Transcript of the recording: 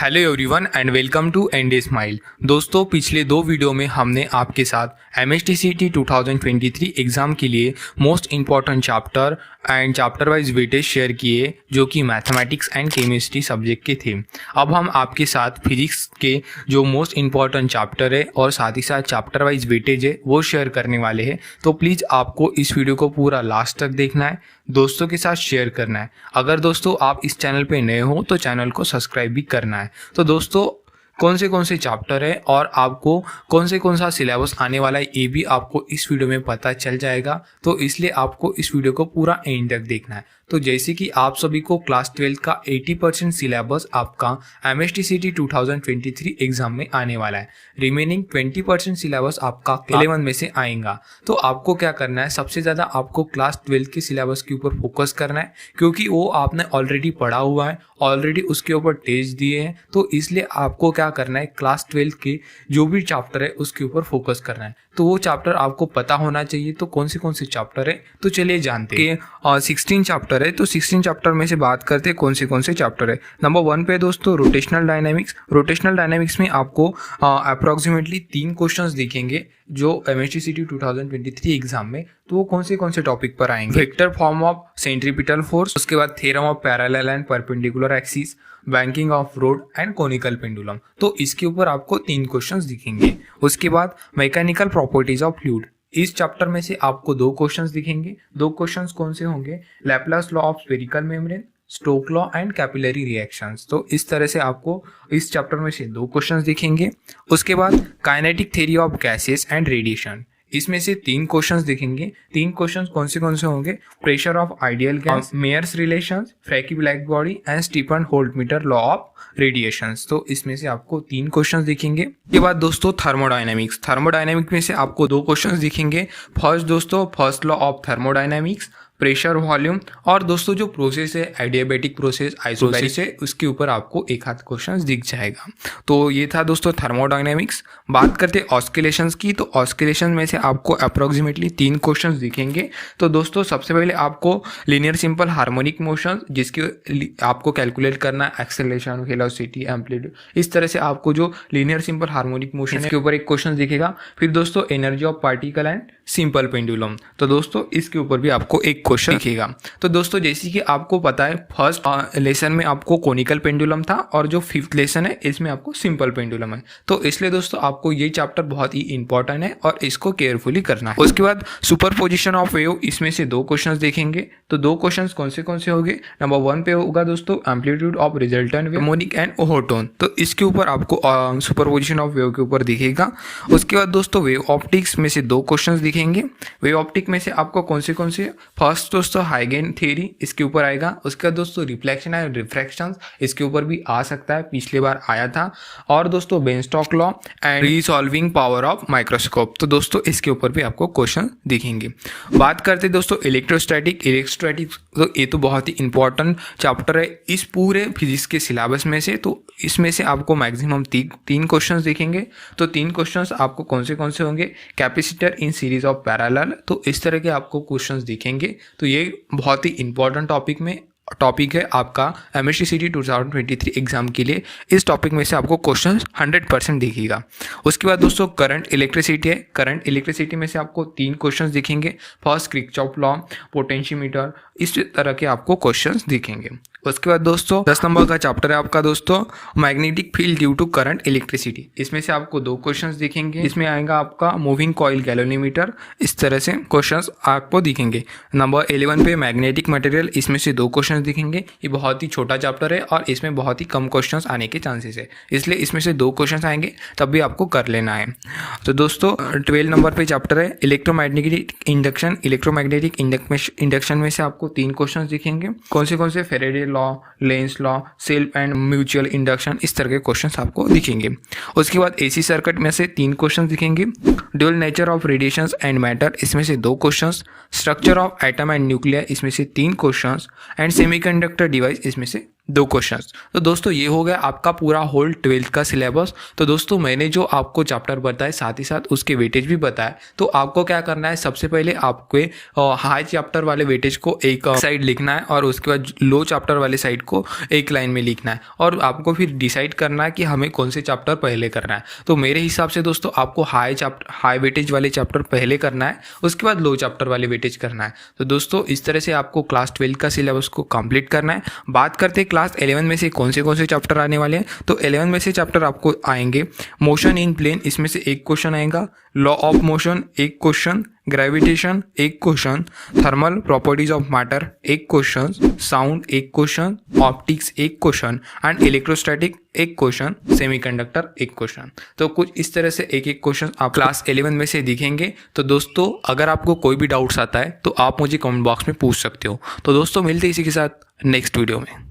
Hello everyone and welcome to N day smile. दोस्तों, पिछले दो वीडियो में हमने आपके साथ एमएचटीसीटी 2023 एग्ज़ाम के लिए most important chapter and chapter wise weightage share किए, जो कि मैथमेटिक्स एंड केमिस्ट्री सब्जेक्ट के थे। अब हम आपके साथ फिजिक्स के जो मोस्ट इम्पॉर्टेंट चैप्टर है और साथ ही साथ चैप्टर वाइज वेटेज है वो शेयर करने वाले हैं। तो प्लीज़ आपको इस वीडियो को पूरा लास्ट तक देखना है, दोस्तों के साथ शेयर करना है। अगर दोस्तों आप इस चैनल पे नए हो तो चैनल को सब्सक्राइब भी करना है। तो दोस्तों, कौन से चैप्टर है और आपको कौन सा सिलेबस आने वाला है ये भी आपको इस वीडियो में पता चल जाएगा। तो इसलिए आपको इस वीडियो को पूरा एंड तक देखना है। तो जैसे कि आप सभी को क्लास 12 का 80% सिलेबस आपका एमएचटीसीटी 2023 एग्जाम में आने वाला है। रिमेनिंग 20% सिलेबस आपका 11 में से आएगा। तो आपको क्या करना है, सबसे ज़्यादा आपको क्लास 12 के सिलेबस के ऊपर फोकस करना है, क्योंकि वो आपने ऑलरेडी पढ़ा हुआ है, ऑलरेडी उसके ऊपर टेस्ट दिए हैं। तो इसलिए आपको क्या करना है, क्लास 12 के जो भी चैप्टर है उसके ऊपर फोकस करना है। तो वो चैप्टर आपको पता होना चाहिए। तो कौन से चैप्टर है, तो चलिए जानते हैं। 16 चैप्टर है, तो 16 चैप्टर में से बात करते हैं कौन से चैप्टर है। नंबर 1 पे दोस्तों रोटेशनल डायनामिक्स। रोटेशनल डायनामिक्स में आपको अप्रोक्सीमेटली 3 क्वेश्चंस दिखेंगे जो एमएचटीसीटी 2023 एग्जाम में। तो वो कौन से टॉपिक पर आएंगे। Vector form of centripetal force, उसके बाद theorem of parallel and perpendicular axis, banking of road and conical pendulum. तो इसके ऊपर आपको 3 क्वेश्चंस दिखेंगे। उसके बाद मैकेनिकल प्रॉपर्टीज ऑफ फ्लूइड, इस चैप्टर में से आपको 2 क्वेश्चंस दिखेंगे। 2 क्वेश्चंस कौन से होंगे, Laplace law of spherical membrane, Stoke law and capillary reactions. तो इस तरह से आपको इस चैप्टर में से 2 क्वेश्चंस दिखेंगे। उसके बाद kinetic theory of gases and radiation, इसमें से 3 क्वेश्चंस दिखेंगे। 3 क्वेश्चंस कौन से होंगे, pressure of ideal gas, Mayer's relations, फ्रैकी ब्लैक बॉडी एंड स्टीफन होल्टमीटर लॉ ऑफ रेडिएशंस। तो इसमें से आपको 3 क्वेश्चंस दिखेंगे। के बाद दोस्तों थर्मोडायनेमिक्स। थर्मोडायनेमिक्स में से आपको 2 क्वेश्चंस दिखेंगे। First law of thermodynamics, pressure volume, और दोस्तों जो प्रोसेस है एडियाबैटिक प्रोसेस, आइसोबैरिक है, उसके ऊपर आपको एक आध क्वेश्चन दिख जाएगा। तो ये था दोस्तों थर्मोडायनेमिक्स। बात करते ऑस्किलेशंस की, तो ऑस्किलेशन में से आपको अप्रोक्सीमेटली 3 क्वेश्चंस दिखेंगे। तो दोस्तों सबसे पहले आपको लीनियर सिंपल हार्मोनिक मोशन, जिसके आपको कैलकुलेट करना है एक्सेलरेशन, वेलोसिटी, एम्पलीट्यूड, इस तरह से आपको जो लीनियर सिंपल हार्मोनिक मोशन है इसके ऊपर एक क्वेश्चन दिखेगा। फिर दोस्तों energy of particle and simple pendulum, तो दोस्तों इसके ऊपर भी आपको एक क्वेश्चन दिखेगा। तो दोस्तों जैसे कि आपको पता है, फर्स्ट लेसन में आपको कोनिकल पेंडुलम था और जो 5th लेसन है इसमें आपको सिंपल पेंडुलम है। तो इसलिए दोस्तों आपको ये चैप्टर बहुत ही इंपॉर्टेंट है और इसको केयरफुली करना है। उसके बाद सुपरपोजिशन ऑफ वेव, इसमें से 2 क्वेश्चंस देखेंगे। तो 2 क्वेश्चंस कौन से होंगे, नंबर 1 पे होगा दोस्तों amplitude of resultant wave, harmonic and overtone. तो इसके ऊपर आपको सुपरपोजिशन ऑफ वेव के ऊपर दिखेगा। उसके बाद दोस्तों वेव ऑप्टिक्स में से 2 क्वेश्चंस दिखेंगे। वेव ऑप्टिक में से आपको कौन से फर्स्ट दोस्तों हाइगेन थ्योरी, इसके ऊपर आएगा। उसके बाद दोस्तों रिफ्लेक्शन एंड रिफ्रैक्शन, इसके ऊपर भी आ सकता है, पिछले बार आया था। और दोस्तों बेनस्टॉक law and resolving power of microscope, तो दोस्तों इसके ऊपर भी आपको क्वेश्चन दिखेंगे। बात करते दोस्तों इलेक्ट्रोस्टैटिक। तो ये तो बहुत ही इंपॉर्टेंट चैप्टर है इस पूरे फिजिक्स के सिलेबस में से। तो इसमें से आपको मैक्सिमम 3 क्वेश्चन दिखेंगे। तो 3 क्वेश्चन आपको कौन से होंगे, capacitor in series of parallel, तो इस तरह के आपको क्वेश्चंस दिखेंगे। तो ये बहुत ही इंपॉर्टेंट टॉपिक है आपका एमएचटीसीटी 2023 एग्जाम के लिए। इस टॉपिक में से आपको क्वेश्चन 100% दिखेगा। उसके बाद दोस्तों करंट इलेक्ट्रिसिटी है। करंट इलेक्ट्रिसिटी में से आपको 3 क्वेश्चन दिखेंगे। फर्स्ट किरचॉफ लॉ, पोटेंशियोमीटर, इस तरह के आपको क्वेश्चंस दिखेंगे। उसके बाद दोस्तों 10 नंबर का चैप्टर है आपका दोस्तों magnetic field due to current electricity. इसमें से आपको 2 क्वेश्चंस दिखेंगे। इसमें आएगा आपका मूविंग कॉइल गैलोरीमीटर, इस तरह से क्वेश्चंस आपको दिखेंगे। नंबर 11 पे मैग्नेटिक मटेरियल, इसमें से 2 क्वेश्चंस दिखेंगे। ये बहुत ही छोटा चैप्टर है और इसमें बहुत ही कम क्वेश्चंस आने के चांसेस है, इसलिए इसमें से 2 क्वेश्चंस आएंगे, तब भी आपको कर लेना है। तो दोस्तों 12 नंबर पे चैप्टर है इलेक्ट्रोमैग्नेटिक इंडक्शन। इलेक्ट्रोमैग्नेटिक इंडक्शन में से आपको 3 क्वेश्चंस दिखेंगे। कौन से Faraday law, Lenz law, self and mutual induction, इस तरह के क्वेश्चंस आपको दिखेंगे। उसके बाद एसी सर्किट में से 3 क्वेश्चंस दिखेंगे। Dual nature of radiations and matter, इसमें से 2 questions. Structure of atom and nuclear, इसमें से 3 क्वेश्चंस। एंड सेमीकंडक्टर डिवाइस, इसमें से 2 क्वेश्चंस। तो दोस्तों ये हो गया आपका पूरा होल 12th का सिलेबस। तो दोस्तों मैंने जो आपको चैप्टर बताए साथ ही साथ उसके वेटेज भी बताया। तो आपको क्या करना है, सबसे पहले आपके हाई चैप्टर वाले वेटेज को एक साइड लिखना है और उसके बाद लो चैप्टर वाले साइड को एक लाइन में लिखना है और आपको फिर डिसाइड करना है कि हमें कौन से चैप्टर पहले करना है। तो मेरे हिसाब से दोस्तों आपको हाई वेटेज वाले चैप्टर पहले करना है, उसके बाद लो चैप्टर वाले वेटेज करना है। तो दोस्तों इस तरह से आपको क्लास 12 का सिलेबस को कंप्लीट करना है। बात करते हैं क्लास 11 में से कौन से चैप्टर आने वाले हैं। तो 11 में से चैप्टर आपको आएंगे मोशन इन प्लेन, इसमें से एक क्वेश्चन आएगा, लॉ ऑफ मोशन एक क्वेश्चन, ग्रेविटेशन एक question, thermal properties of matter एक क्वेश्चन, साउंड एक क्वेश्चन, ऑप्टिक्स एक क्वेश्चन एंड इलेक्ट्रोस्टैटिक एक क्वेश्चन, सेमीकंडक्टर एक क्वेश्चन। तो कुछ इस तरह से एक एक क्वेश्चन आप क्लास 11 में से दिखेंगे। तो दोस्तों अगर आपको कोई भी डाउट्स आता है तो आप मुझे कमेंट बॉक्स में पूछ सकते हो। तो दोस्तों मिलते हैं इसी के साथ नेक्स्ट वीडियो में।